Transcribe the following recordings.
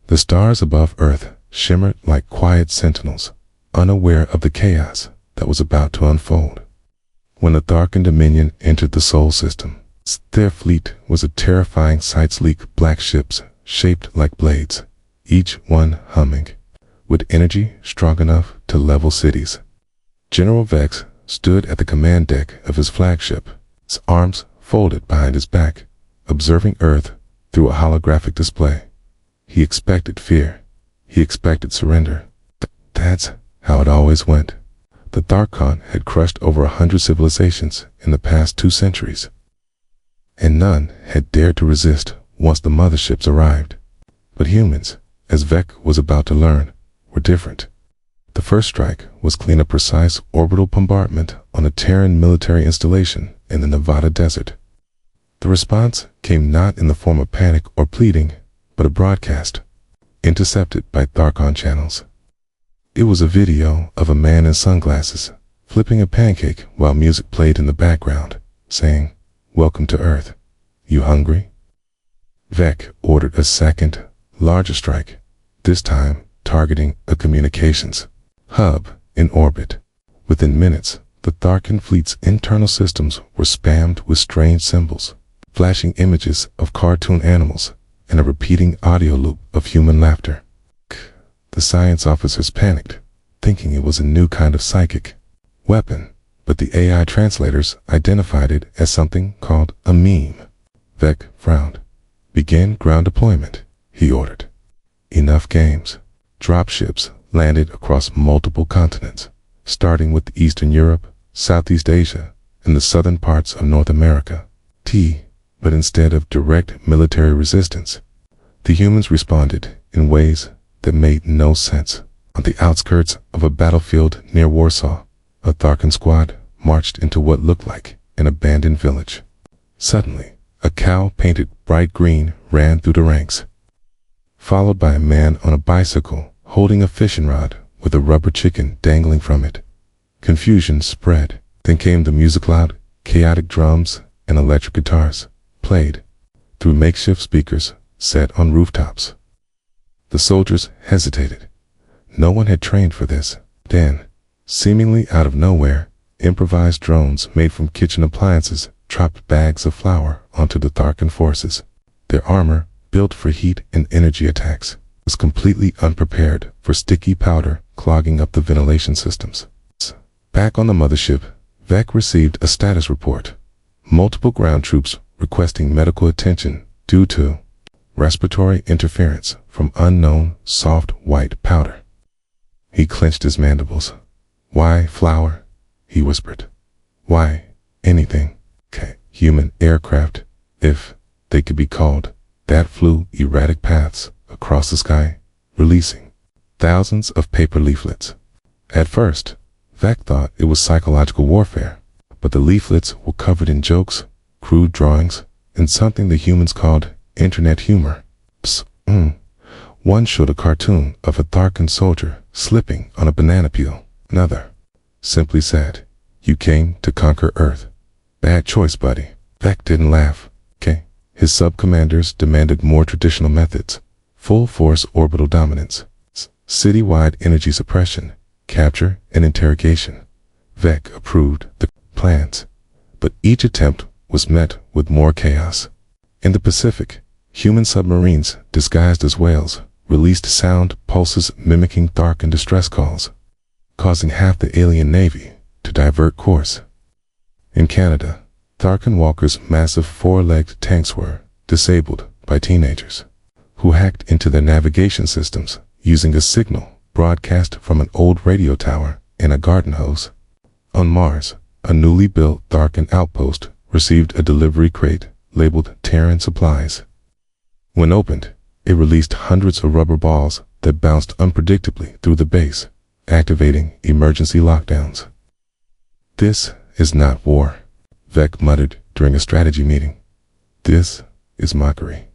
The stars above Earth shimmered like quiet sentinels, unaware of the chaos that was about to unfold. When the Tharkan Dominion entered the Sol system, their fleet was a terrifying sight. Sleek black ships shaped like blades, each one humming, with energy strong enough to level cities. General Vex stood at the command deck of his flagship, his arms folded behind his back, observing Earth through a holographic display. He expected fear. He expected surrender. That's how it always went. The Tharkan had crushed over 100 civilizations in the past 2 centuries, and none had dared to resist once the motherships arrived. But humans, as Vec was about to learn, were different. The first strike was clean a precise orbital bombardment on a Terran military installation in the Nevada desert. The response came not in the form of panic or pleading, but a broadcast, intercepted by Tharkan channels. It was a video of a man in sunglasses, flipping a pancake while music played in the background, saying, "Welcome to Earth. You hungry?" Vec ordered a second, larger strike, this time targeting a communications hub in orbit. Within minutes, the Tharkan fleet's internal systems were spammed with strange symbols, flashing images of cartoon animals, and a repeating audio loop of human laughter. The science officers panicked, thinking it was a new kind of psychic weapon, but the AI translators identified it as something called a meme. Vec frowned. "Begin ground deployment," he ordered. Enough games. Dropships landed across multiple continents, starting with Eastern Europe, Southeast Asia, and the southern parts of North America. But instead of direct military resistance, the humans responded in ways that made no sense. On the outskirts of a battlefield near Warsaw, a Tharkan squad marched into what looked like an abandoned village. Suddenly, a cow painted bright green ran through the ranks, followed by a man on a bicycle holding a fishing rod with a rubber chicken dangling from it. Confusion spread. Then came the music. Loud, chaotic drums and electric guitars played through makeshift speakers set on rooftops. The soldiers hesitated. No one had trained for this. Then, seemingly out of nowhere, improvised drones made from kitchen appliances dropped bags of flour onto the Tharkan forces. Their armor, built for heat and energy attacks, was completely unprepared for sticky powder clogging up the ventilation systems. Back on the mothership, Vec received a status report. Multiple ground troops requesting medical attention due to respiratory interference from unknown soft white powder. He clenched his mandibles. "Why flour?" he whispered. "Why anything? Human aircraft, if they could be called, that flew erratic paths across the sky, releasing thousands of paper leaflets." At first, Vec thought it was psychological warfare, but the leaflets were covered in jokes, crude drawings, and something the humans called internet humor. One showed a cartoon of a Tharkan soldier slipping on a banana peel. Another simply said, "You came to conquer Earth. Bad choice, buddy." Vec didn't laugh. His sub-commanders demanded more traditional methods: full-force orbital dominance, city-wide energy suppression, capture, and interrogation. Vec approved the plans, but each attempt was met with more chaos. In the Pacific, human submarines, disguised as whales, released sound pulses mimicking Tharkan distress calls, causing half the alien navy to divert course. In Canada, Tharkan walkers' massive 4-legged tanks were disabled by teenagers who hacked into their navigation systems using a signal broadcast from an old radio tower in a garden hose. On Mars, a newly built Tharkan outpost received a delivery crate labeled Terran Supplies. When opened, it released hundreds of rubber balls that bounced unpredictably through the base, activating emergency lockdowns. "This is not war," Vec muttered during a strategy meeting. "This is mockery."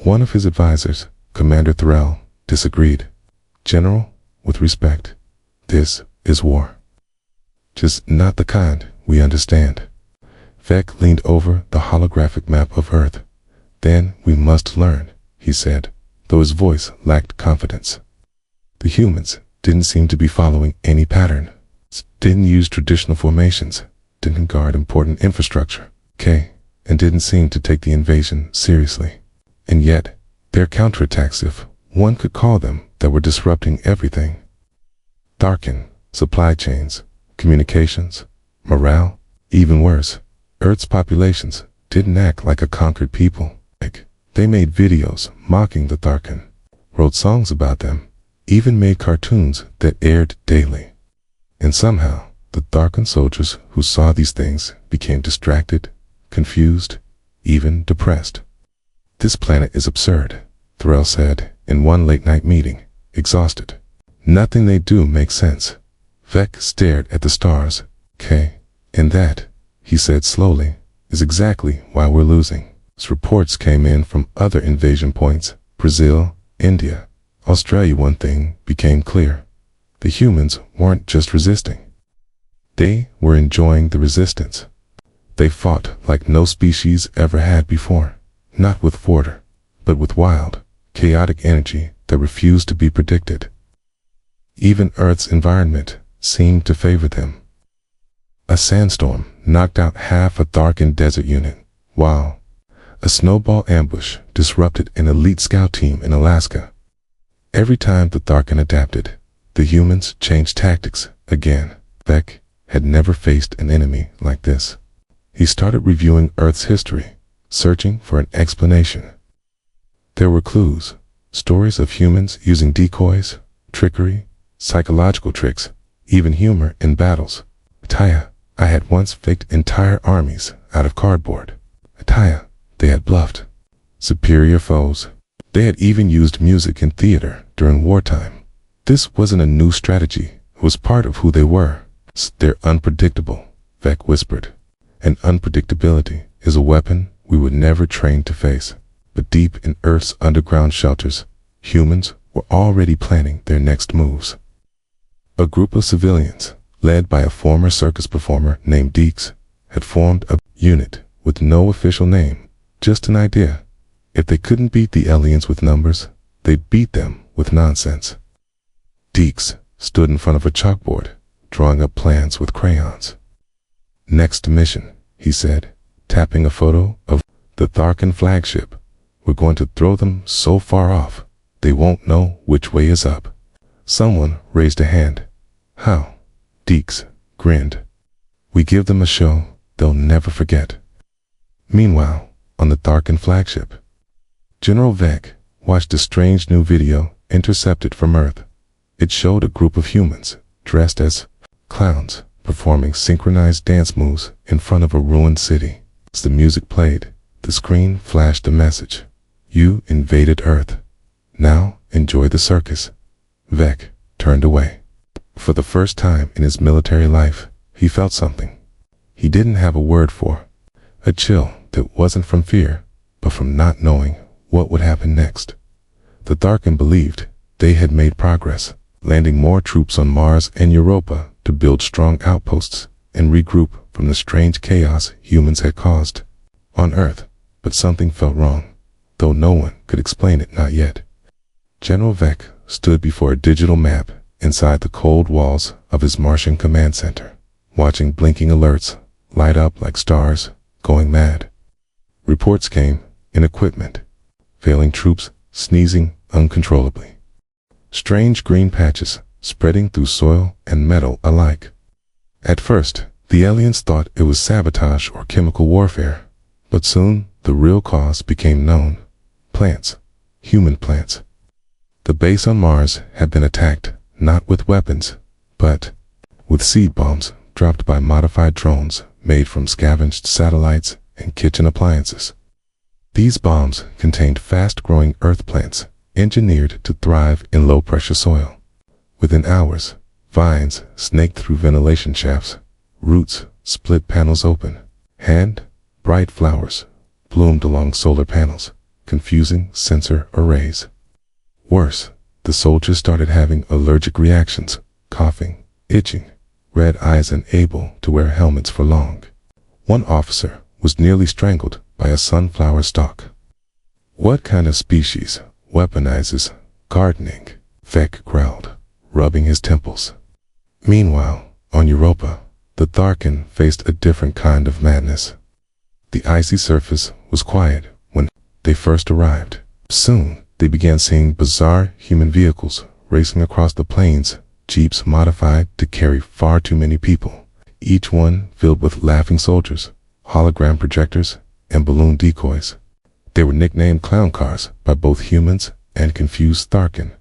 One of his advisors, Commander Thorell, disagreed. "General, with respect, this is war. Just not the kind we understand." Vec leaned over the holographic map of Earth. "Then we must learn," he said, though his voice lacked confidence. The humans didn't seem to be following any pattern, didn't use traditional formations, didn't guard important infrastructure, and didn't seem to take the invasion seriously. And yet, their counterattacks, if one could call them, that were disrupting everything. Darken, supply chains, communications, morale, even worse, Earth's populations didn't act like a conquered people. They made videos mocking the Tharkan, wrote songs about them, even made cartoons that aired daily. And somehow, the Tharkan soldiers who saw these things became distracted, confused, even depressed. "This planet is absurd," Thorell said in one late-night meeting, exhausted. "Nothing they do makes sense." Vec stared at the stars. "And that," he said slowly, "is exactly why we're losing." As reports came in from other invasion points, Brazil, India, Australia, one thing became clear. The humans weren't just resisting. They were enjoying the resistance. They fought like no species ever had before, not with order, but with wild, chaotic energy that refused to be predicted. Even Earth's environment seemed to favor them. A sandstorm knocked out half a Tharkan desert unit, while a snowball ambush disrupted an elite scout team in Alaska. Every time the Tharkan adapted, the humans changed tactics again. Vec had never faced an enemy like this. He started reviewing Earth's history, searching for an explanation. There were clues, stories of humans using decoys, trickery, psychological tricks, even humor in battles. I had once faked entire armies out of cardboard. They had bluffed. Superior foes. They had even used music in theater during wartime. This wasn't a new strategy. It was part of who they were. "They're unpredictable," Vec whispered. "And unpredictability is a weapon we were never trained to face." But deep in Earth's underground shelters, humans were already planning their next moves. A group of civilians, led by a former circus performer named Deeks, had formed a unit with no official name, just an idea. If they couldn't beat the aliens with numbers, they'd beat them with nonsense. Deeks stood in front of a chalkboard, drawing up plans with crayons. "Next mission," he said, tapping a photo of the Tharkan flagship. "We're going to throw them so far off, they won't know which way is up." Someone raised a hand. "How?" Deeks grinned. "We give them a show they'll never forget." Meanwhile, on the Tharkan flagship, General Vec watched a strange new video intercepted from Earth. It showed a group of humans, dressed as clowns, performing synchronized dance moves in front of a ruined city. As the music played, the screen flashed a message. "You invaded Earth. Now enjoy the circus." Vec turned away. For the first time in his military life, he felt something he didn't have a word for. A chill that wasn't from fear, but from not knowing what would happen next. The Tharkan believed they had made progress, landing more troops on Mars and Europa to build strong outposts and regroup from the strange chaos humans had caused on Earth. But something felt wrong, though no one could explain it, not yet. General Vec stood before a digital map inside the cold walls of his Martian command center, watching blinking alerts light up like stars, going mad. Reports came in equipment, failing troops sneezing uncontrollably. Strange green patches spreading through soil and metal alike. At first, the aliens thought it was sabotage or chemical warfare, but soon the real cause became known. Plants. Human plants. The base on Mars had been attacked, not with weapons, but with seed bombs dropped by modified drones made from scavenged satellites and kitchen appliances. These bombs contained fast-growing earth plants, engineered to thrive in low-pressure soil. Within hours, vines snaked through ventilation shafts, roots split panels open, and bright flowers bloomed along solar panels, confusing sensor arrays. Worse, the soldiers started having allergic reactions, coughing, itching, red eyes, and unable to wear helmets for long. One officer was nearly strangled by a sunflower stalk. "What kind of species weaponizes gardening, Vec growled, rubbing his temples. Meanwhile, on Europa, the Tharkin faced a different kind of madness. The icy surface was quiet when they first arrived. Soon, they began seeing bizarre human vehicles racing across the plains, jeeps modified to carry far too many people, each one filled with laughing soldiers, hologram projectors, and balloon decoys. They were nicknamed clown cars by both humans and confused Tharkin.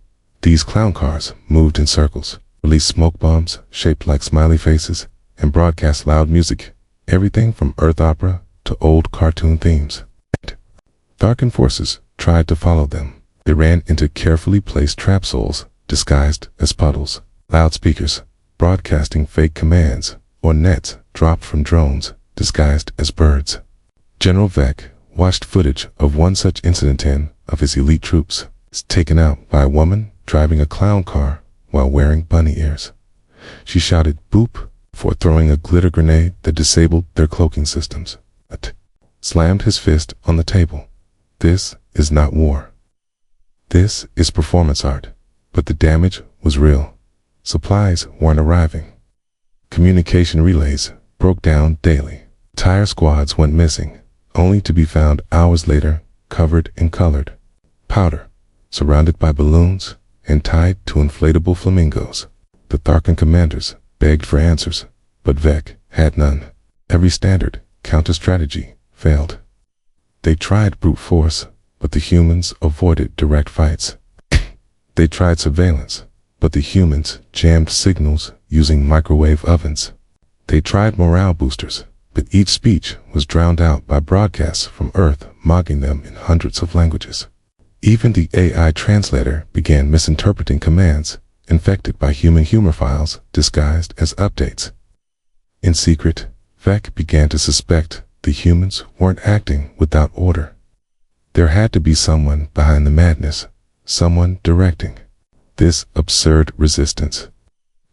These clown cars moved in circles, released smoke bombs shaped like smiley faces, and broadcast loud music, everything from Earth opera to old cartoon themes. Tharkin forces tried to follow them. They ran into carefully placed trap souls disguised as puddles, loudspeakers broadcasting fake commands, or nets dropped from drones disguised as birds. General Vec watched footage of one such incident of his elite troops taken out by a woman driving a clown car while wearing bunny ears. She shouted "boop" for throwing a glitter grenade that disabled their cloaking systems. Slammed his fist on the table. This is not war. This is performance art. But the damage was real. Supplies weren't arriving. Communication relays broke down daily. Tire squads went missing, only to be found hours later, covered in colored powder, surrounded by balloons, and tied to inflatable flamingos. The Tharkin commanders begged for answers, but Vec had none. Every standard counter-strategy failed. They tried brute force, but the humans avoided direct fights. They tried surveillance, but the humans jammed signals using microwave ovens. They tried morale boosters, but each speech was drowned out by broadcasts from Earth mocking them in hundreds of languages. Even the AI translator began misinterpreting commands, infected by human humor files disguised as updates. In secret, Vec began to suspect the humans weren't acting without order. There had to be someone behind the madness, someone directing this absurd resistance.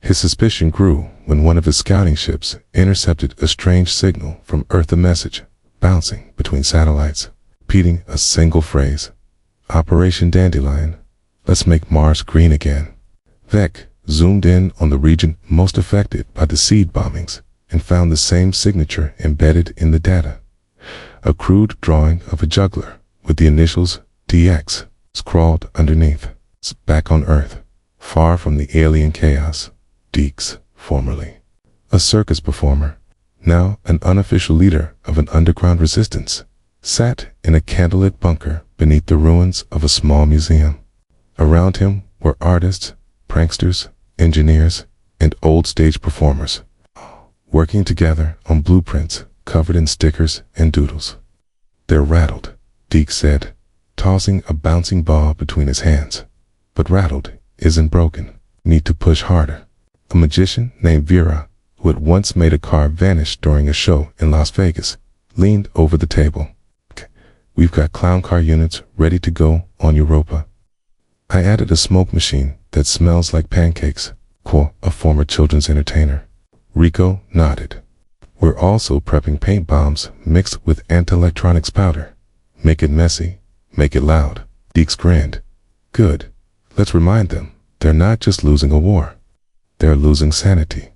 His suspicion grew when one of his scouting ships intercepted a strange signal from Earth, a message bouncing between satellites, repeating a single phrase: "Operation Dandelion, let's make Mars green again." Vec zoomed in on the region most affected by the seed bombings and found the same signature embedded in the data. A crude drawing of a juggler with the initials DX scrawled underneath. Back on Earth, far from the alien chaos, Deeks, formerly a circus performer, now an unofficial leader of an underground resistance, sat in a candlelit bunker beneath the ruins of a small museum. Around him were artists, pranksters, engineers, and old stage performers, working together on blueprints covered in stickers and doodles. "They're rattled," Deek said, tossing a bouncing ball between his hands. "But rattled isn't broken. Need to push harder." A magician named Vera, who had once made a car vanish during a show in Las Vegas, leaned over the table. "We've got clown car units ready to go on Europa. I added a smoke machine that smells like pancakes," quote a former children's entertainer. Rico nodded. "We're also prepping paint bombs mixed with anti-electronics powder. Make it messy, make it loud." Deeks grinned. "Good. Let's remind them they're not just losing a war. They're losing sanity."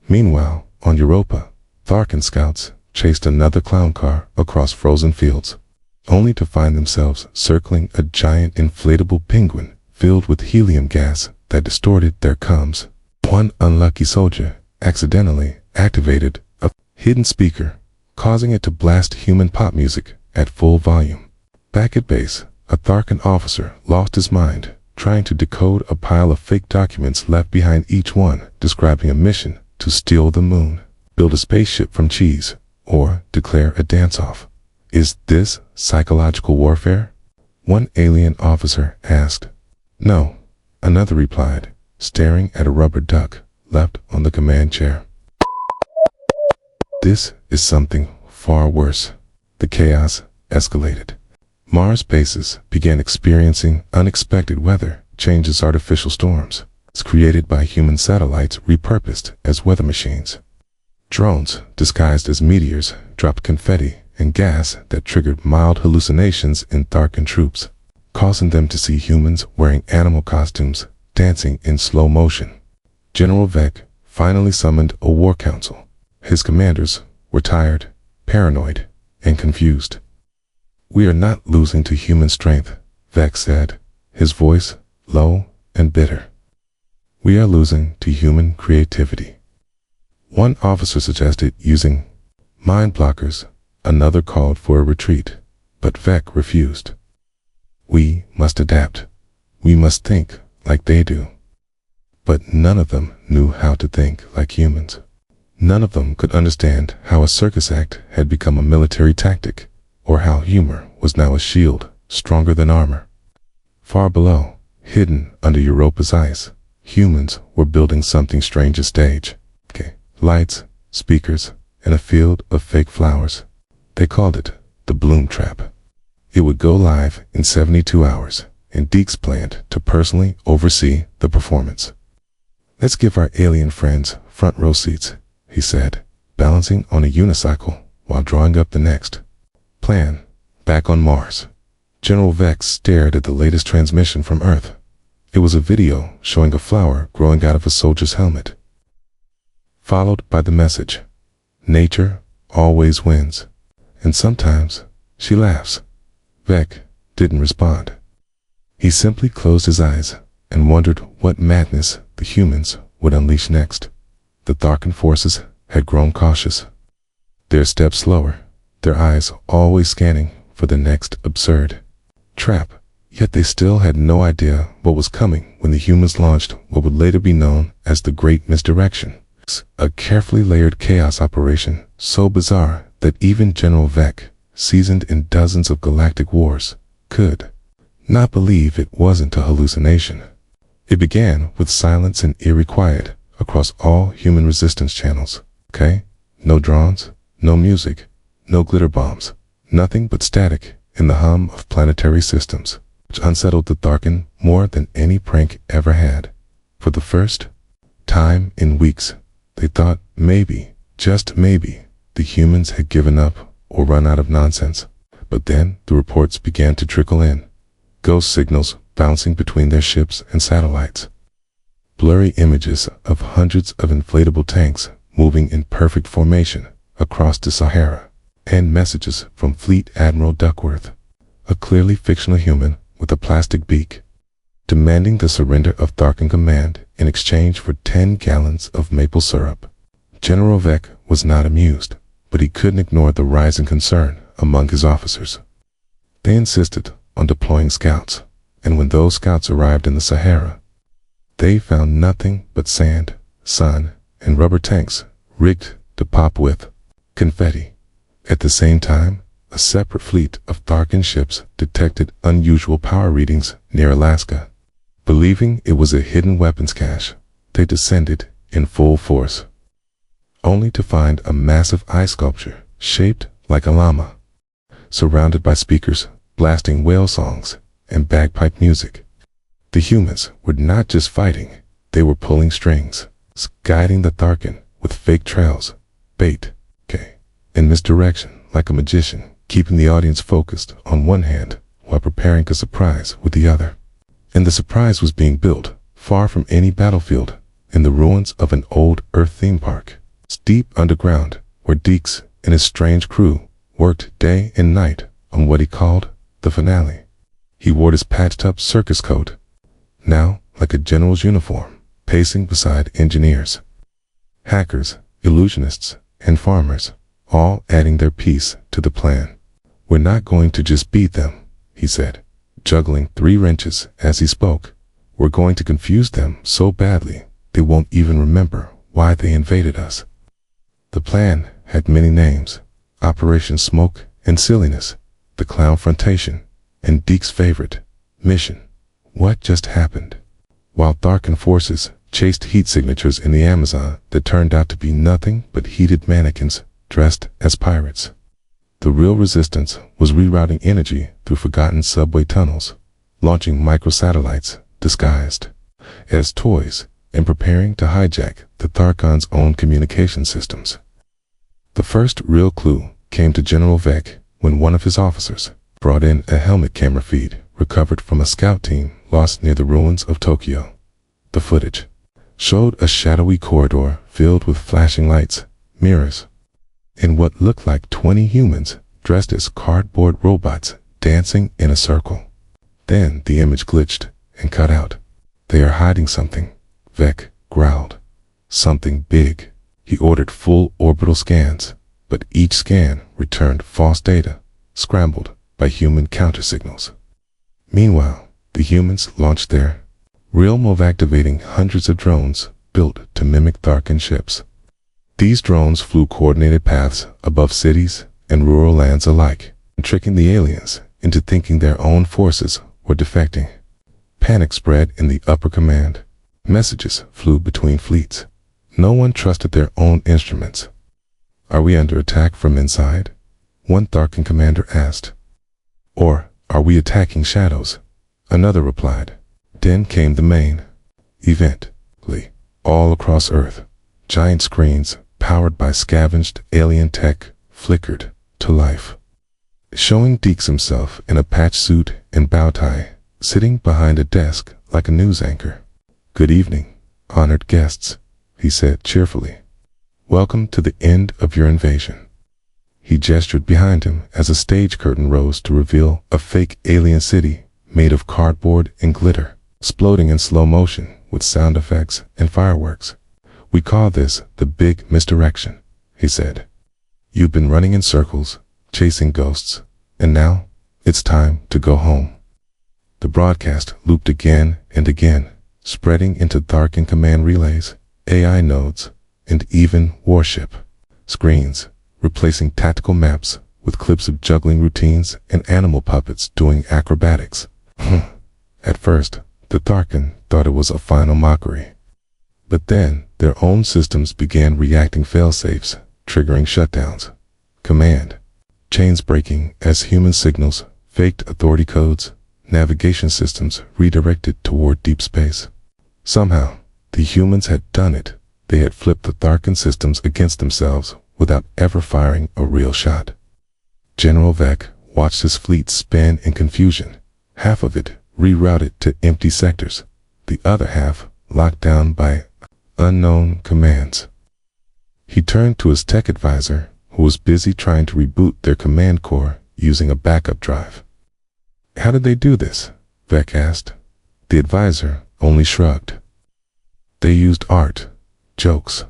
Meanwhile, on Europa, Tharkin scouts chased another clown car across frozen fields, only to find themselves circling a giant inflatable penguin filled with helium gas that distorted their comms. One unlucky soldier accidentally activated a hidden speaker, causing it to blast human pop music at full volume. Back at base, a Tharkin officer lost his mind trying to decode a pile of fake documents left behind, each one describing a mission to steal the moon, build a spaceship from cheese, or declare a dance-off. "Is this psychological warfare?" one alien officer asked. "No," another replied, staring at a rubber duck left on the command chair. "This is something far worse." The chaos escalated. Mars bases began experiencing unexpected weather changes, artificial storms created by human satellites repurposed as weather machines. Drones disguised as meteors dropped confetti and gas that triggered mild hallucinations in Tharkin troops. causing them to see humans wearing animal costumes dancing in slow motion. General Vec finally summoned a war council. His commanders were tired, paranoid, and confused. "We are not losing to human strength," Vec said, his voice low and bitter. "We are losing to human creativity." One officer suggested using mind blockers, another called for a retreat, but Vec refused. "We must adapt. We must think like they do." But none of them knew how to think like humans. None of them could understand how a circus act had become a military tactic, or how humor was now a shield stronger than armor. Far below, hidden under Europa's ice, humans were building something strange a stage. Lights, speakers, and a field of fake flowers. They called it the Bloom Trap. It would go live in 72 hours, and Deeks planned to personally oversee the performance. "Let's give our alien friends front row seats," he said, balancing on a unicycle while drawing up the next plan. Back on Mars, General Vex stared at the latest transmission from Earth. It was a video showing a flower growing out of a soldier's helmet, followed by the message, "Nature always wins, and sometimes she laughs." Vec didn't respond. He simply closed his eyes and wondered what madness the humans would unleash next. The Tharkan forces had grown cautious, their steps slower, their eyes always scanning for the next absurd trap. Yet they still had no idea what was coming when the humans launched what would later be known as the Great Misdirection, a carefully layered chaos operation so bizarre that even General Vec, seasoned in dozens of galactic wars, could not believe it wasn't a hallucination. It began with silence and eerie quiet across all human resistance channels. No drones, no music, no glitter bombs, nothing but static and the hum of planetary systems, which unsettled the Tharkan more than any prank ever had. For the first time in weeks, they thought maybe, just maybe, the humans had given up or run out of nonsense. But then the reports began to trickle in, ghost signals bouncing between their ships and satellites, blurry images of hundreds of inflatable tanks moving in perfect formation across the Sahara, and messages from Fleet Admiral Duckworth, a clearly fictional human with a plastic beak, demanding the surrender of Tharkan Command in exchange for 10 gallons of maple syrup. General Vec was not amused, but he couldn't ignore the rising concern among his officers. They insisted on deploying scouts, and when those scouts arrived in the Sahara, they found nothing but sand, sun, and rubber tanks rigged to pop with confetti. At the same time, a separate fleet of Tharkan ships detected unusual power readings near Alaska. Believing it was a hidden weapons cache, they descended in full force, only to find a massive ice sculpture shaped like a llama, surrounded by speakers blasting whale songs and bagpipe music. The humans were not just fighting, they were pulling strings, guiding the Tharkan with fake trails, bait, and misdirection like a magician, keeping the audience focused on one hand while preparing a surprise with the other. And the surprise was being built far from any battlefield, in the ruins of an old Earth theme park, deep underground, where Deeks and his strange crew worked day and night on what he called the finale. He wore his patched-up circus coat, now like a general's uniform, pacing beside engineers, hackers, illusionists, and farmers, all adding their piece to the plan. "We're not going to just beat them," he said, juggling 3 wrenches as he spoke. "We're going to confuse them so badly they won't even remember why they invaded us." The plan had many names: Operation Smoke and Silliness, the Clownfrontation, and Deek's favorite, Mission. What just happened? While Tharkan forces chased heat signatures in the Amazon that turned out to be nothing but heated mannequins dressed as pirates, the real resistance was rerouting energy through forgotten subway tunnels, launching microsatellites disguised as toys, and preparing to hijack the Tharkan's own communication systems. The first real clue came to General Vec when one of his officers brought in a helmet camera feed recovered from a scout team lost near the ruins of Tokyo. The footage showed a shadowy corridor filled with flashing lights, mirrors, and what looked like 20 humans dressed as cardboard robots dancing in a circle. Then the image glitched and cut out. "They are hiding something," Vec growled. "Something big." He ordered full orbital scans, but each scan returned false data, scrambled by human countersignals. Meanwhile, the humans launched their real move, activating hundreds of drones built to mimic Tharkan ships. These drones flew coordinated paths above cities and rural lands alike, tricking the aliens into thinking their own forces were defecting. Panic spread in the upper command. Messages flew between fleets. No one trusted their own instruments. "Are we under attack from inside?" one Tharkan commander asked. "Or are we attacking shadows?" another replied. Then came the main event. All across Earth, giant screens powered by scavenged alien tech flickered to life, showing Deeks himself in a patch suit and bow tie, sitting behind a desk like a news anchor. "Good evening, honored guests," he said cheerfully. "Welcome to the end of your invasion." He gestured behind him as a stage curtain rose to reveal a fake alien city made of cardboard and glitter, exploding in slow motion with sound effects and fireworks. "We call this the big misdirection," he said. "You've been running in circles, chasing ghosts, and now it's time to go home." The broadcast looped again and again, spreading into Tharkan command relays, AI nodes, and even warship screens, replacing tactical maps with clips of juggling routines and animal puppets doing acrobatics. At first, the Tharkan thought it was a final mockery. But then, their own systems began reacting fail-safes, triggering shutdowns, command chains breaking as human signals, faked authority codes, navigation systems redirected toward deep space. Somehow, the humans had done it. They had flipped the Tharkan systems against themselves without ever firing a real shot. General Vec watched his fleet spin in confusion, half of it rerouted to empty sectors, the other half locked down by unknown commands. He turned to his tech advisor, who was busy trying to reboot their command core using a backup drive. "How did they do this?" Vec asked. The advisor only shrugged. "They used art, jokes,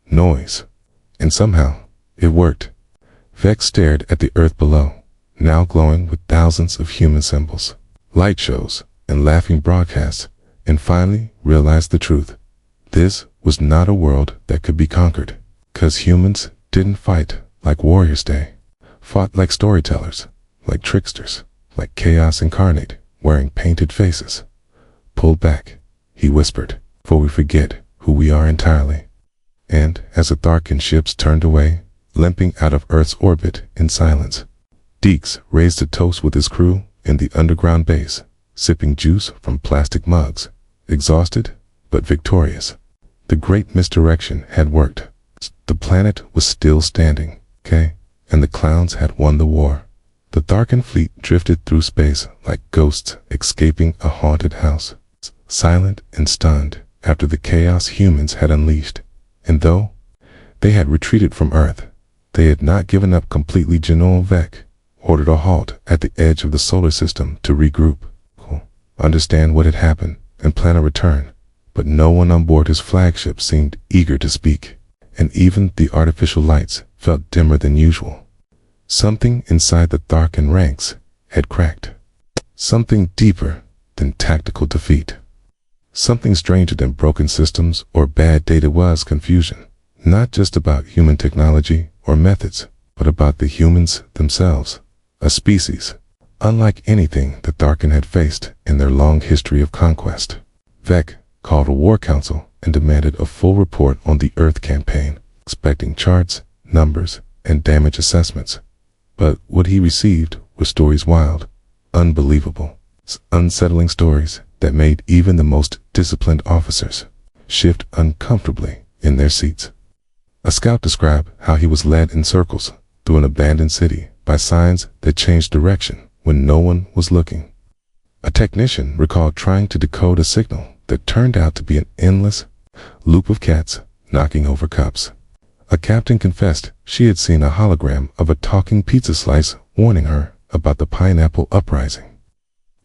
noise, and somehow it worked." Vec stared at the earth below, now glowing with thousands of human symbols, light shows, and laughing broadcasts, and finally realized the truth. This was not a world that could be conquered, 'cause humans didn't fight like warriors they fought like storytellers, like tricksters, like chaos incarnate, wearing painted faces. "Pull back," he whispered, "for we forget who we are entirely." And as the Tharkan ships turned away, limping out of Earth's orbit in silence, Deeks raised a toast with his crew in the underground base, sipping juice from plastic mugs, exhausted but victorious. The great misdirection had worked. The planet was still standing, and the clowns had won the war. The Tharkan fleet drifted through space like ghosts escaping a haunted house, silent and stunned after the chaos humans had unleashed. And though they had retreated from Earth, they had not given up completely. General Vec ordered a halt at the edge of the solar system to regroup, understand what had happened, and plan a return. But no one on board his flagship seemed eager to speak, and even the artificial lights felt dimmer than usual. Something inside the Tharkan ranks had cracked. Something deeper than tactical defeat. Something stranger than broken systems or bad data was confusion, not just about human technology or methods, but about the humans themselves, a species unlike anything the Tharkan had faced in their long history of conquest. Vec called a war council and demanded a full report on the Earth campaign, expecting charts, numbers, and damage assessments. But what he received were stories wild, unbelievable, unsettling stories that made even the most disciplined officers shift uncomfortably in their seats. A scout described how he was led in circles through an abandoned city by signs that changed direction when no one was looking. A technician recalled trying to decode a signal that turned out to be an endless loop of cats knocking over cups. A captain confessed she had seen a hologram of a talking pizza slice warning her about the pineapple uprising.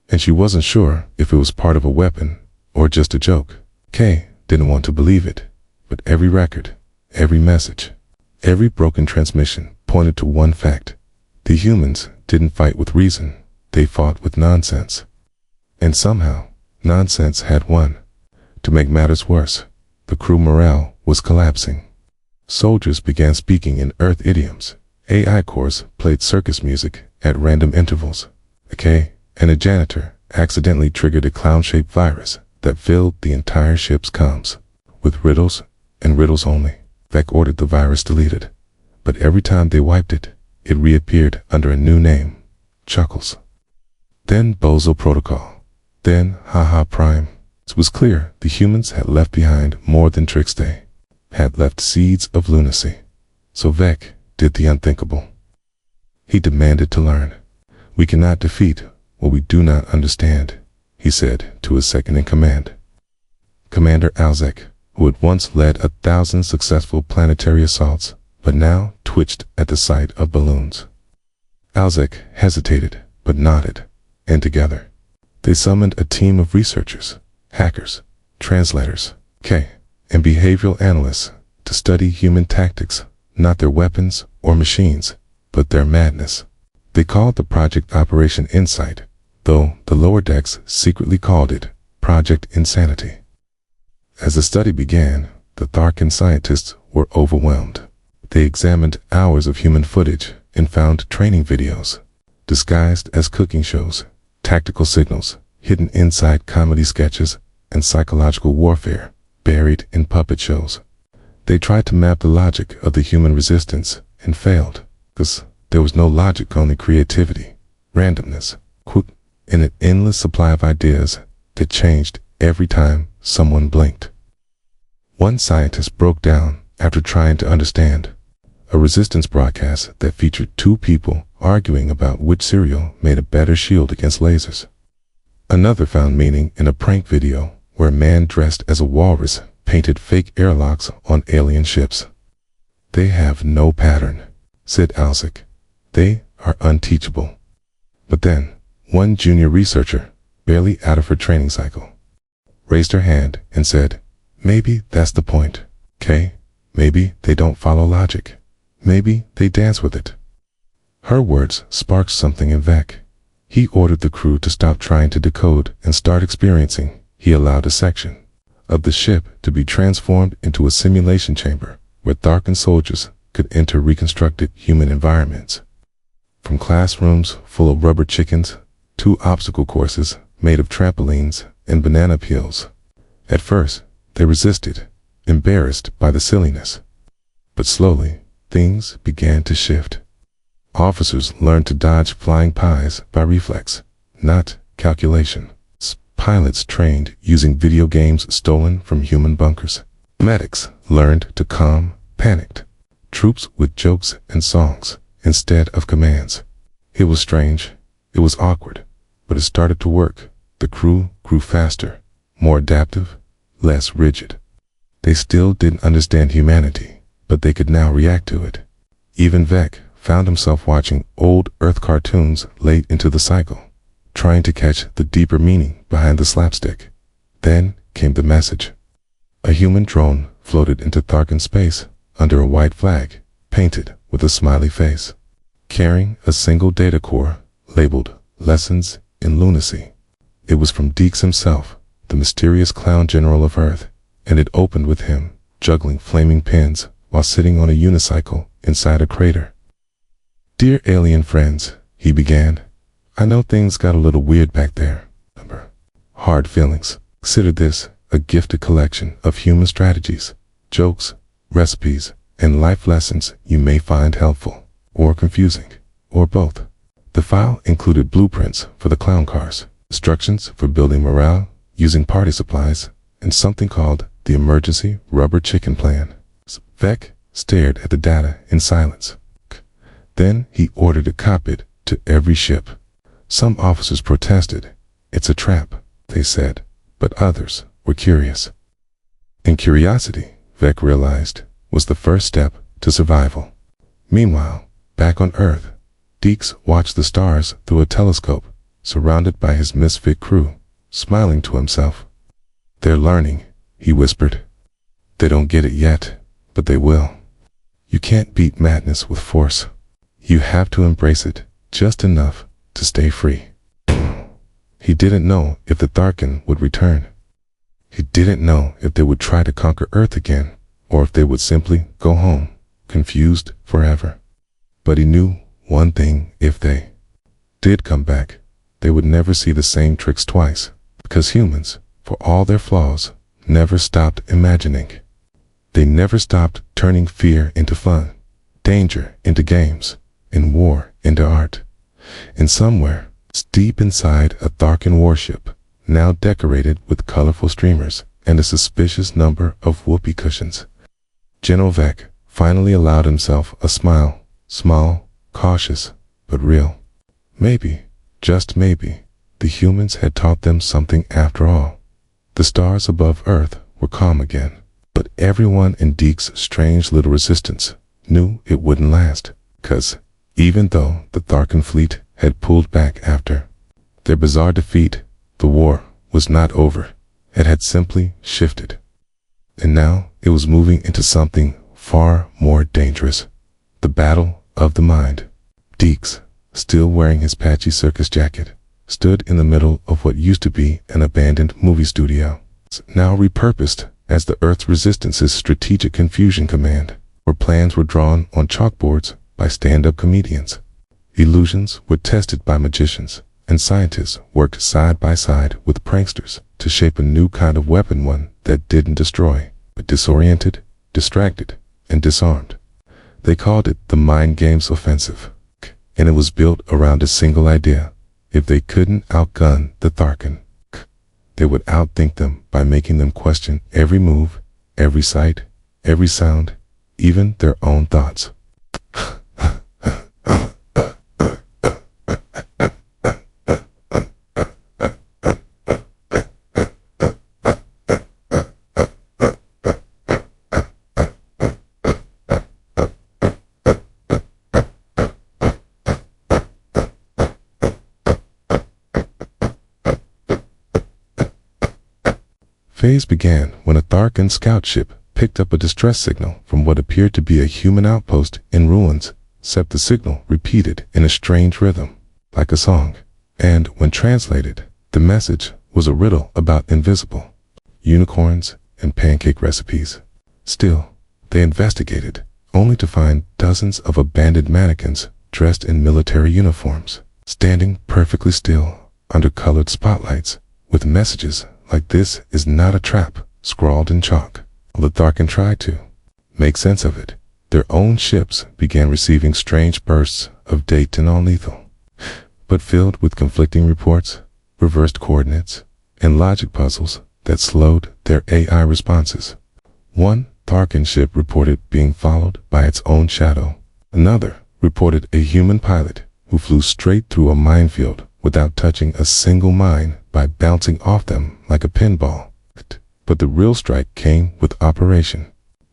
And she wasn't sure if it was part of a weapon or just a joke. Kay didn't want to believe it, but every record, every message, every broken transmission pointed to one fact. The humans didn't fight with reason, they fought with nonsense. And somehow, nonsense had won. To make matters worse, the crew morale was collapsing. Soldiers began speaking in Earth idioms. AI cores played circus music at random intervals. Kay and a janitor accidentally triggered a clown-shaped virus that filled the entire ship's comms with riddles and riddles only. Vec ordered the virus deleted, but every time they wiped it, it reappeared under a new name, Chuckles. Then Bozo Protocol, then Haha Prime. It was clear the humans had left behind more than tricks, they had left seeds of lunacy. So Vec did the unthinkable. He demanded to learn. We cannot defeat what we do not understand, he said to his second-in-command, Commander Alzek, who had once led 1,000 successful planetary assaults, but now twitched at the sight of balloons. Alzek hesitated, but nodded, and together, they summoned a team of researchers, hackers, translators, and behavioral analysts to study human tactics, not their weapons or machines, but their madness. They called the project Operation Insight, though the lower decks secretly called it Project Insanity. As the study began, the Tharkan scientists were overwhelmed. They examined hours of human footage and found training videos, disguised as cooking shows, tactical signals, hidden inside comedy sketches, and psychological warfare buried in puppet shows. They tried to map the logic of the human resistance and failed, because there was no logic, only creativity, randomness, and an endless supply of ideas that changed every time someone blinked. One scientist broke down after trying to understand a resistance broadcast that featured two people arguing about which cereal made a better shield against lasers. Another found meaning in a prank video where a man dressed as a walrus painted fake airlocks on alien ships. They have no pattern, said Alzek. They are unteachable. But then, one junior researcher, barely out of her training cycle, raised her hand and said, maybe that's the point, Kay. Maybe they don't follow logic. Maybe they dance with it. Her words sparked something in Vec. He ordered the crew to stop trying to decode and start experiencing. He allowed a section of the ship to be transformed into a simulation chamber where Tharkan soldiers could enter reconstructed human environments. From classrooms full of rubber chickens to obstacle courses made of trampolines and banana peels. At first, they resisted, embarrassed by the silliness. But slowly, things began to shift. Officers learned to dodge flying pies by reflex, not calculation. Pilots trained using video games stolen from human bunkers. Medics learned to calm panicked troops with jokes and songs instead of commands. It was strange, it was awkward, but it started to work. The crew grew faster, more adaptive, less rigid. They still didn't understand humanity, but they could now react to it. Even Vec found himself watching old Earth cartoons late into the cycle, trying to catch the deeper meaning behind the slapstick. Then came the message. A human drone floated into Tharkan space under a white flag, painted with a smiley face, carrying a single data core labeled Lessons in Lunacy. It was from Deeks himself, the mysterious clown general of Earth, and it opened with him juggling flaming pins while sitting on a unicycle inside a crater. Dear alien friends, he began, I know things got a little weird back there. Hard feelings. Consider this a gifted collection of human strategies, jokes, recipes, and life lessons you may find helpful, or confusing, or both. The file included blueprints for the clown cars, instructions for building morale using party supplies, and something called the Emergency Rubber Chicken Plan. Vec stared at the data in silence. Then he ordered a copy to every ship. Some officers protested, "It's a trap," they said, but others were curious. And curiosity, Vec realized, was the first step to survival. Meanwhile, back on Earth, Deeks watched the stars through a telescope, surrounded by his misfit crew, smiling to himself. "They're learning," he whispered. "They don't get it yet, but they will. You can't beat madness with force. You have to embrace it just enough to stay free." He didn't know if the Tharkin would return. He didn't know if they would try to conquer Earth again, or if they would simply go home, confused forever. But he knew one thing: if they did come back, they would never see the same tricks twice, because humans, for all their flaws, never stopped imagining. They never stopped turning fear into fun, danger into games, and war into art. And somewhere, deep inside a Tharkin warship, now decorated with colorful streamers and a suspicious number of whoopee cushions, General Vec finally allowed himself a smile, small, cautious, but real. Maybe, just maybe, the humans had taught them something after all. The stars above Earth were calm again, but everyone in Deeks' strange little resistance knew it wouldn't last, 'cause even though the Tharkin fleet had pulled back after their bizarre defeat, the war was not over. It had simply shifted. And now it was moving into something far more dangerous. The battle of the mind. Deeks, still wearing his patchy circus jacket, stood in the middle of what used to be an abandoned movie studio, now repurposed as the Earth's Resistance's Strategic Confusion Command, where plans were drawn on chalkboards by stand-up comedians. Illusions were tested by magicians, and scientists worked side by side with pranksters to shape a new kind of weapon, one that didn't destroy, but disoriented, distracted, and disarmed. They called it the Mind Games Offensive, and it was built around a single idea: if they couldn't outgun the Tharkin, they would outthink them by making them question every move, every sight, every sound, even their own thoughts. Phase began when a Tharkin scout ship picked up a distress signal from what appeared to be a human outpost in ruins, except the signal repeated in a strange rhythm, like a song. And when translated, the message was a riddle about invisible unicorns and pancake recipes. Still, they investigated, only to find dozens of abandoned mannequins dressed in military uniforms, standing perfectly still under colored spotlights, with messages like "This is not a trap," scrawled in chalk. The Tharkin tried to make sense of it. Their own ships began receiving strange bursts of data non-lethal, but filled with conflicting reports, reversed coordinates, and logic puzzles that slowed their AI responses. One Tharkin ship reported being followed by its own shadow. Another reported a human pilot who flew straight through a minefield without touching a single mine by bouncing off them like a pinball. But the real strike came with Operation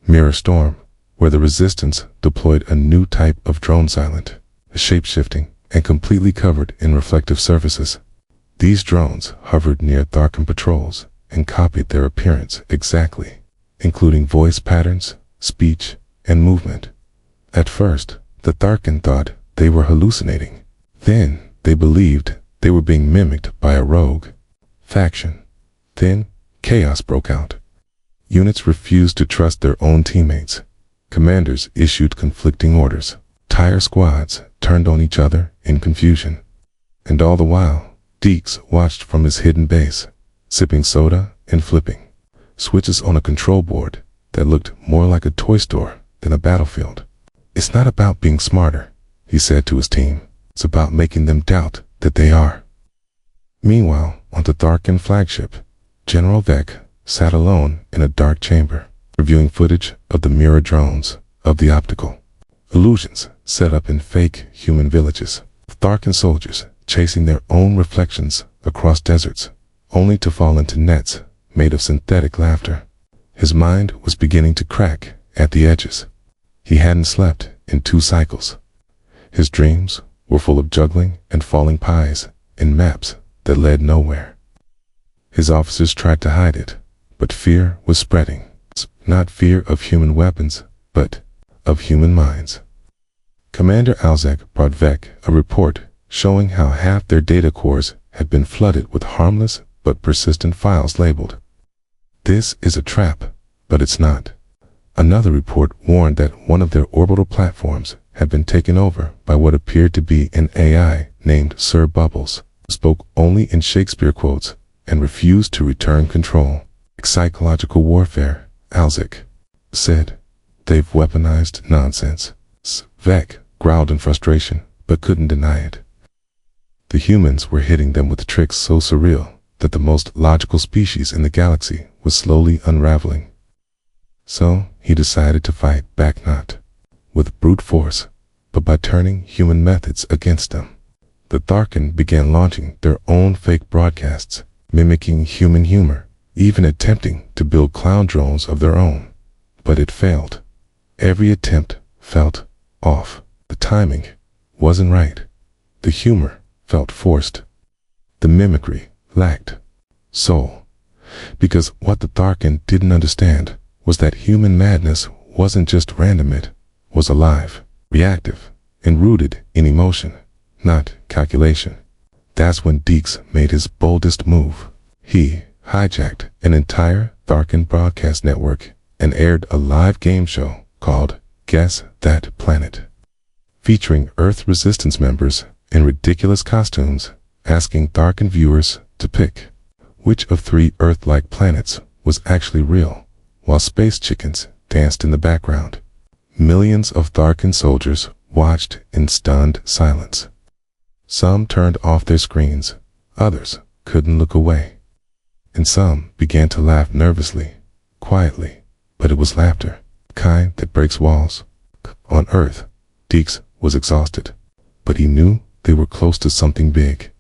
Mirror Storm, where the Resistance deployed a new type of drone, silent, shape-shifting, and completely covered in reflective surfaces. These drones hovered near Tharkin patrols and copied their appearance exactly, including voice patterns, speech, and movement. At first, the Tharkin thought they were hallucinating. Then they believed they were being mimicked by a rogue faction. Then chaos broke out. Units refused to trust their own teammates. Commanders issued conflicting orders. Entire squads turned on each other in confusion. And all the while, Deeks watched from his hidden base, sipping soda and flipping switches on a control board that looked more like a toy store than a battlefield. "It's not about being smarter," he said to his team. "It's about making them doubt that they are." Meanwhile, on the Tharkin flagship, General Vec sat alone in a dark chamber, reviewing footage of the mirror drones, of the optical illusions set up in fake human villages. Tharkin soldiers chasing their own reflections across deserts, only to fall into nets made of synthetic laughter. His mind was beginning to crack at the edges. He hadn't slept in 2 cycles. His dreams were full of juggling and falling pies and maps that led nowhere. His officers tried to hide it, but fear was spreading. Not fear of human weapons, but of human minds. Commander Alzak brought Vec a report showing how half their data cores had been flooded with harmless but persistent files labeled, "This is a trap, but it's not." Another report warned that one of their orbital platforms had been taken over by what appeared to be an AI named Sir Bubbles, who spoke only in Shakespeare quotes and refused to return control. "Psychological warfare," Alzak said. "They've weaponized nonsense." Vec growled in frustration, but couldn't deny it. The humans were hitting them with tricks so surreal that the most logical species in the galaxy was slowly unraveling. So he decided to fight back, not with brute force, but by turning human methods against them. The Tharkin began launching their own fake broadcasts, mimicking human humor, even attempting to build clown drones of their own. But it failed. Every attempt felt off. The timing wasn't right. The humor felt forced. The mimicry lacked soul. Because what the Tharkin didn't understand was that human madness wasn't just random, it was alive, reactive, and rooted in emotion, not calculation. That's when Deeks made his boldest move. He hijacked an entire Tharkin broadcast network and aired a live game show called Guess That Planet, featuring Earth resistance members in ridiculous costumes, asking Tharkin viewers to pick which of 3 Earth-like planets was actually real, while space chickens danced in the background. Millions of Tharkin soldiers watched in stunned silence. Some turned off their screens, others couldn't look away, and some began to laugh nervously, quietly, but it was laughter, kind that breaks walls. On Earth, Deeks was exhausted, but he knew they were close to something big.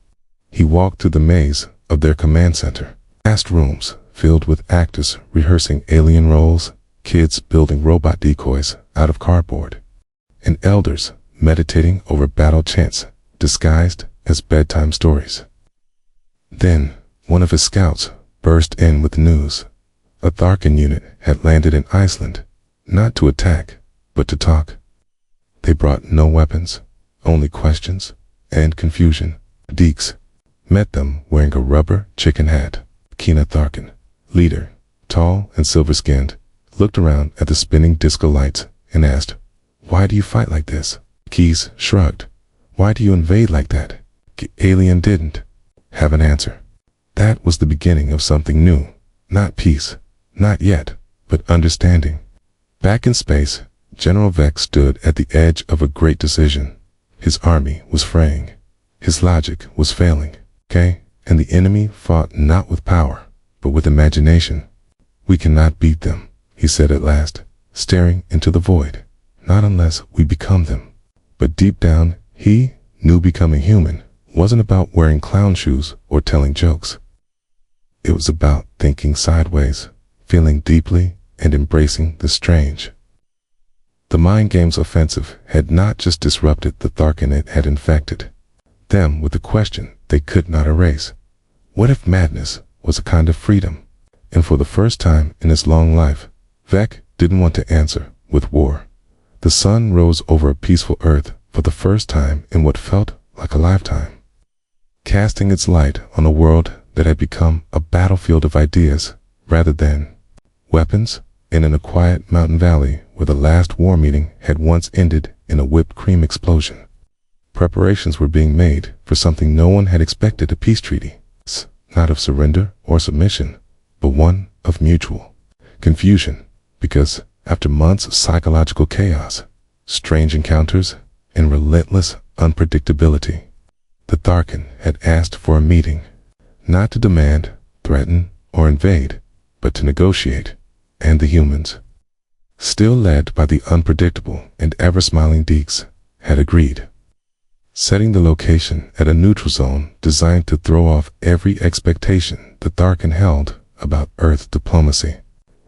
He walked through the maze of their command center, past rooms filled with actors rehearsing alien roles, kids building robot decoys out of cardboard, and elders meditating over battle chants disguised as bedtime stories. Then, one of his scouts burst in with news. A Tharkin unit had landed in Iceland, not to attack, but to talk. They brought no weapons, only questions and confusion. Deeks met them wearing a rubber chicken hat. Kina Tharkin, leader, tall and silver-skinned, looked around at the spinning disco lights and asked, "Why do you fight like this?" Keys shrugged. "Why do you invade like that?" Alien didn't have an answer. That was the beginning of something new. Not peace, not yet, but understanding. Back in space, General Vec stood at the edge of a great decision. His army was fraying. His logic was failing. And the enemy fought not with power, but with imagination. "We cannot beat them," he said at last, staring into the void. "Not unless we become them." But deep down, he knew becoming human wasn't about wearing clown shoes or telling jokes. It was about thinking sideways, feeling deeply, and embracing the strange. The Mind Games offensive had not just disrupted the Tharkin, it had infected them with a question they could not erase. What if madness was a kind of freedom? And for the first time in his long life, Vec didn't want to answer with war. The sun rose over a peaceful Earth for the first time in what felt like a lifetime, casting its light on a world that had become a battlefield of ideas rather than weapons, and in a quiet mountain valley where the last war meeting had once ended in a whipped cream explosion. Preparations were being made for something no one had expected: a peace treaty, not of surrender or submission, but one of mutual confusion, because after months of psychological chaos, strange encounters, and relentless unpredictability, the Tharkin had asked for a meeting, not to demand, threaten, or invade, but to negotiate, and the humans, still led by the unpredictable and ever-smiling Deeks, had agreed. setting the location at a neutral zone designed to throw off every expectation the Tharkin held about Earth diplomacy.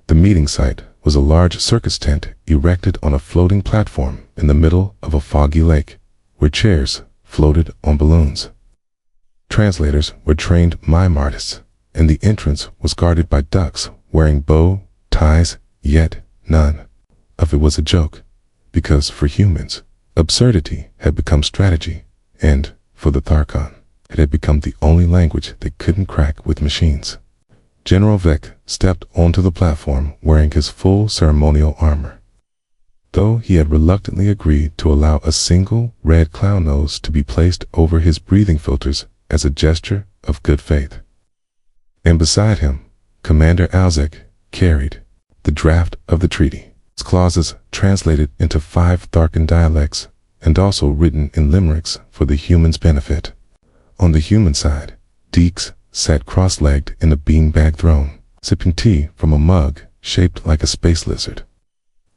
The meeting site was a large circus tent erected on a floating platform in the middle of a foggy lake, where chairs floated on balloons. Translators were trained mime artists, and the entrance was guarded by ducks wearing bow ties, yet none of it was a joke, because for humans, absurdity had become strategy, and for the Tharkon, it had become the only language they couldn't crack with machines. General Vec stepped onto the platform wearing his full ceremonial armor. Though he had reluctantly agreed to allow a single red clown nose to be placed over his breathing filters as a gesture of good faith. And beside him, Commander Alzek carried the draft of the treaty, its clauses translated into 5 Tharkin dialects and also written in limericks for the humans' benefit. On the human side, Deeks sat cross-legged in a beanbag throne, sipping tea from a mug shaped like a space lizard,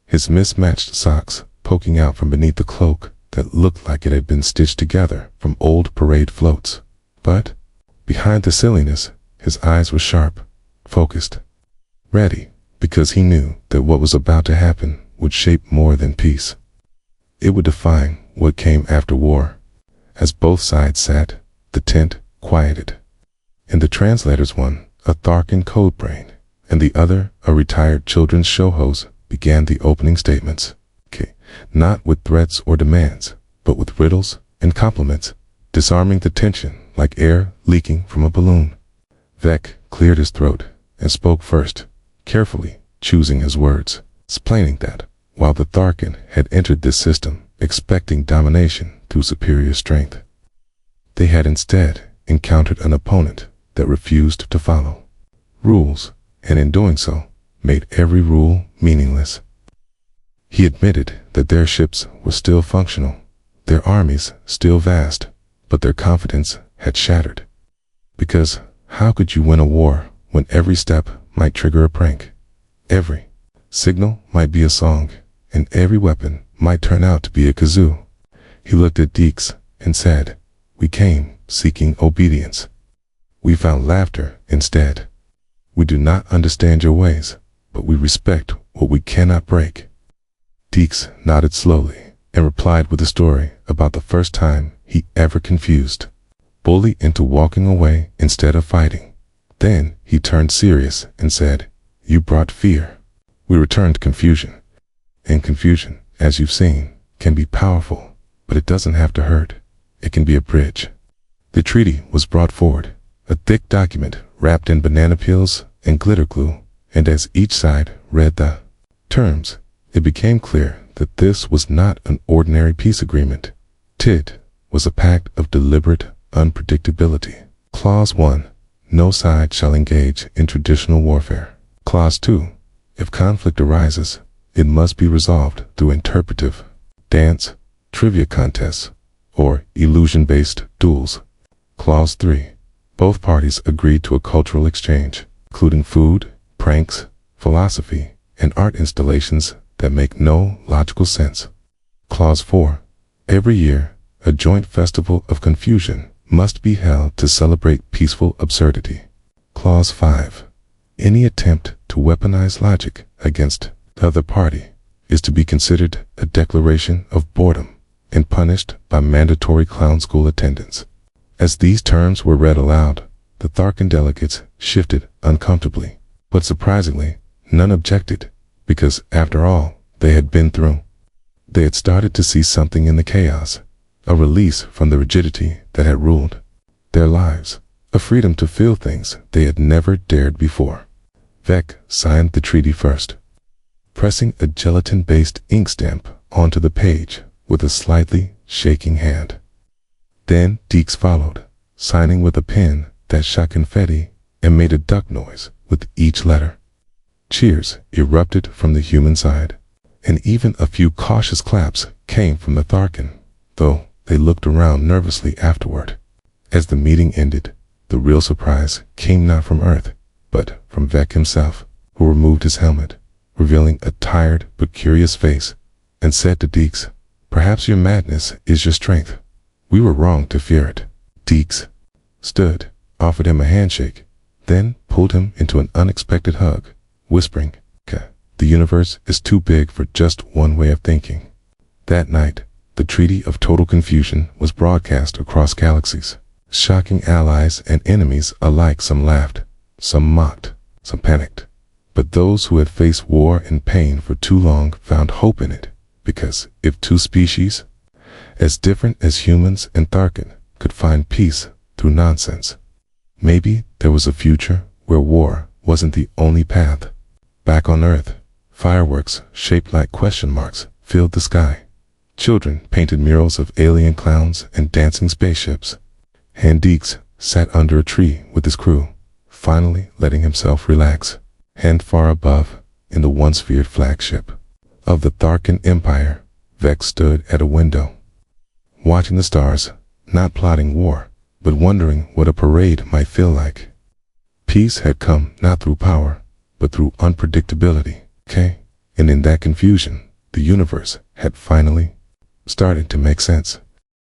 his mismatched socks poking out from beneath the cloak that looked like it had been stitched together from old parade floats. But behind the silliness, his eyes were sharp, focused, ready, because he knew that what was about to happen would shape more than peace. It would define what came after war. As both sides sat, the tent quieted, and the translators, one a Tharkin code brain and the other a retired children's show host, began the opening statements. Not with threats or demands, but with riddles and compliments, disarming the tension like air leaking from a balloon. Vec cleared his throat and spoke first, carefully choosing his words, explaining that while the Tharkin had entered this system expecting domination through superior strength, they had instead encountered an opponent that refused to follow rules, and in doing so, made every rule meaningless. He admitted that their ships were still functional, their armies still vast, but their confidence had shattered. Because how could you win a war when every step might trigger a prank? Every signal might be a song, and every weapon might turn out to be a kazoo. He looked at Deeks and said, "We came seeking obedience. We found laughter instead. We do not understand your ways, but we respect what we cannot break." Deeks nodded slowly and replied with a story about the first time he ever confused bully into walking away instead of fighting. Then he turned serious and said, "You brought fear. We returned confusion. And confusion, as you've seen, can be powerful, but it doesn't have to hurt. It can be a bridge." The treaty was brought forward, a thick document wrapped in banana peels and glitter glue, and as each side read the terms, it became clear that this was not an ordinary peace agreement. It was a pact of deliberate unpredictability. Clause 1. No side shall engage in traditional warfare. Clause 2. If conflict arises, it must be resolved through interpretive, dance, trivia contests, or illusion-based duels. Clause 3. Both parties agreed to a cultural exchange, including food, pranks, philosophy, and art installations that make no logical sense. Clause 4. Every year, a joint festival of confusion must be held to celebrate peaceful absurdity. Clause 5. Any attempt to weaponize logic against the other party is to be considered a declaration of boredom and punished by mandatory clown school attendance. As these terms were read aloud, the Tharkin delegates shifted uncomfortably, but surprisingly, none objected, because after all they had been through, they had started to see something in the chaos, a release from the rigidity that had ruled their lives, a freedom to feel things they had never dared before. Vec signed the treaty first, pressing a gelatin-based ink stamp onto the page with a slightly shaking hand. Then Deeks followed, signing with a pen that shot confetti and made a duck noise with each letter. Cheers erupted from the human side, and even a few cautious claps came from the Tharkin, though they looked around nervously afterward. As the meeting ended, the real surprise came not from Earth, but from Vec himself, who removed his helmet, revealing a tired but curious face, and said to Deeks, "Perhaps your madness is your strength. We were wrong to fear it. Deeks stood, offered him a handshake, then pulled him into an unexpected hug, whispering, "The universe is too big for just one way of thinking." That night, the Treaty of Total Confusion was broadcast across galaxies, shocking allies and enemies alike. Some laughed, some mocked, some panicked. But those who had faced war and pain for too long found hope in it, because if two species, as different as humans and Tharkin, could find peace through nonsense, maybe there was a future where war wasn't the only path. Back on Earth, fireworks shaped like question marks filled the sky. Children painted murals of alien clowns and dancing spaceships. And Deeks sat under a tree with his crew, finally letting himself relax. And far above, in the once feared flagship of the Tharkin Empire, Vex stood at a window, watching the stars, not plotting war, but wondering what a parade might feel like. Peace had come not through power, but through unpredictability, And in that confusion, the universe had finally started to make sense.